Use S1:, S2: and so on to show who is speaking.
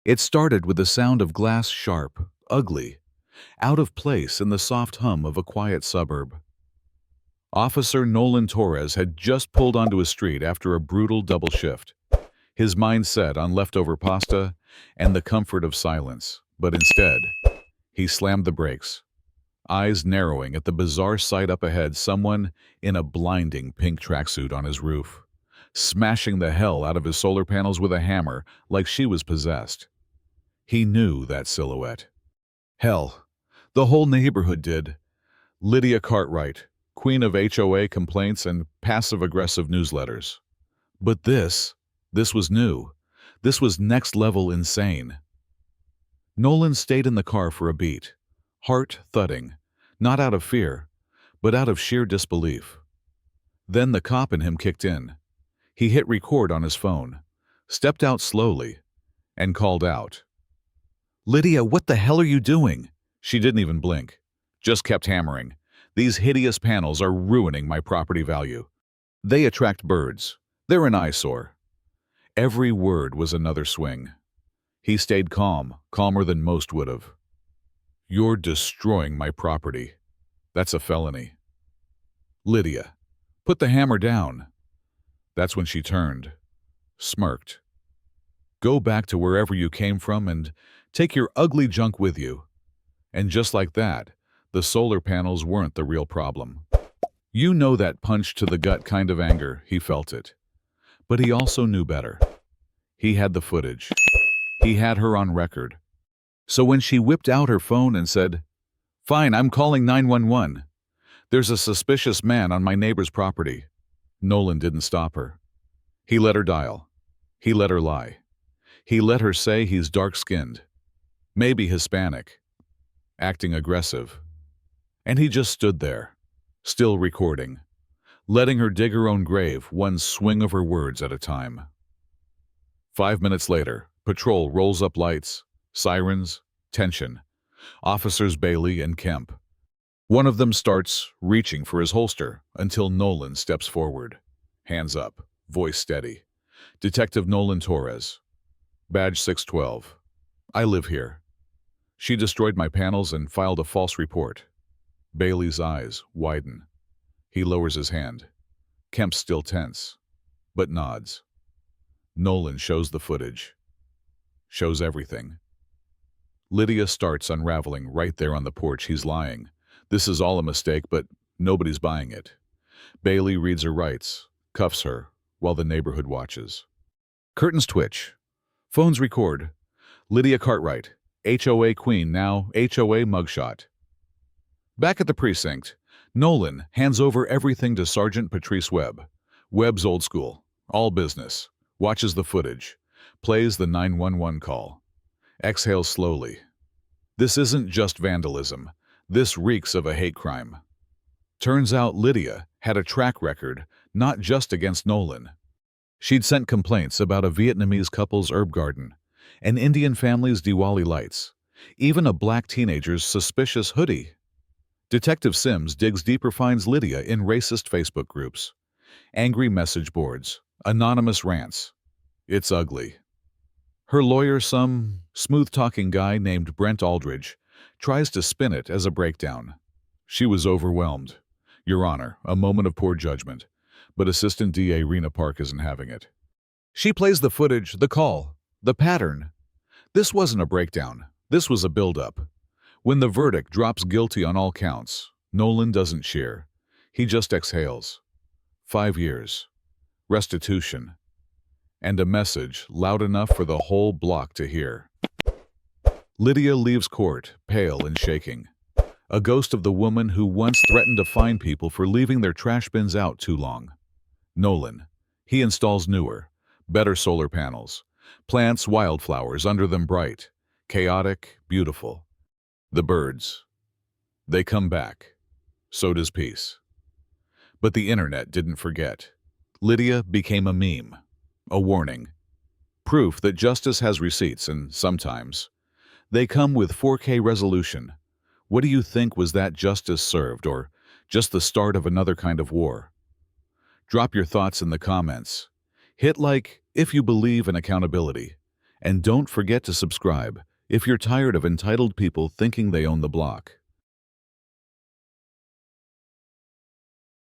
S1: It started with the sound of glass sharp, ugly, out of place in the soft hum of a quiet suburb. Officer Nolan Torres had just pulled onto a street after a brutal double shift, his mind set on leftover pasta and the comfort of silence. But instead, he slammed the brakes, eyes narrowing at the bizarre sight up ahead, someone in a blinding pink tracksuit on his roof, smashing the hell out of his solar panels with a hammer like she was possessed. He knew that silhouette. Hell, the whole neighborhood did. Lydia Cartwright, queen of HOA complaints and passive-aggressive newsletters. But this was new. This was next-level insane. Nolan stayed in the car for a beat, heart thudding, not out of fear, but out of sheer disbelief. Then the cop in him kicked in. He hit record on his phone, stepped out slowly, and called out. "Lydia, what the hell are you doing?" She didn't even blink, just kept hammering. "These hideous panels are ruining my property value. They attract birds. They're an eyesore." Every word was another swing. He stayed calm, calmer than most would have. "You're destroying my property. That's a felony." "Lydia, put the hammer down." That's when she turned, smirked. "Go back to wherever you came from and take your ugly junk with you." And just like that, the solar panels weren't the real problem. You know, that punch to the gut kind of anger, he felt it. But he also knew better. He had the footage. He had her on record. So when she whipped out her phone and said, "Fine, I'm calling 911. There's a suspicious man on my neighbor's property," Nolan didn't stop her. He let her dial. He let her lie. He let her say he's dark-skinned, maybe Hispanic, acting aggressive. And he just stood there, still recording, letting her dig her own grave, one swing of her words at a time. 5 minutes later, patrol rolls up, lights, sirens, tension. Officers Bailey and Kemp. One of them starts reaching for his holster until Nolan steps forward. Hands up, voice steady. "Detective Nolan Torres. Badge 612. I live here. She destroyed my panels and filed a false report." Bailey's eyes widen. He lowers his hand. Kemp's still tense, but nods. Nolan shows the footage. Shows everything. Lydia starts unraveling right there on the porch. He's lying. This is all a mistake, but nobody's buying it. Bailey reads her rights, cuffs her, while the neighborhood watches. Curtains twitch. Phones record. Lydia Cartwright, HOA queen, now HOA mugshot. Back at the precinct, Nolan hands over everything to Sergeant Patrice Webb. Webb's old school, all business, watches the footage, plays the 911 call, exhales slowly. This isn't just vandalism. This reeks of a hate crime. Turns out Lydia had a track record, not just against Nolan. She'd sent complaints about a Vietnamese couple's herb garden, an Indian family's Diwali lights, even a black teenager's suspicious hoodie. Detective Sims digs deeper, finds Lydia in racist Facebook groups, angry message boards, anonymous rants. It's ugly. Her lawyer, some smooth-talking guy named Brent Aldridge, tries to spin it as a breakdown. She was overwhelmed. "Your Honor, a moment of poor judgment." But Assistant DA Rena Park isn't having it. She plays the footage, the call, the pattern. This wasn't a breakdown. This was a build-up. When the verdict drops guilty on all counts, Nolan doesn't cheer. He just exhales. 5 years. Restitution. And a message loud enough for the whole block to hear. Lydia leaves court, pale and shaking. A ghost of the woman who once threatened to fine people for leaving their trash bins out too long. Nolan. He installs newer, better solar panels. Plants wildflowers under them, bright, chaotic, beautiful. The birds. They come back. So does peace. But the internet didn't forget. Lydia became a meme. A warning. Proof that justice has receipts, and sometimes they come with 4K resolution. What do you think? Was that justice served, or just the start of another kind of war? Drop your thoughts in the comments. Hit like if you believe in accountability, And don't forget to subscribe if you're tired of entitled people thinking they own the block.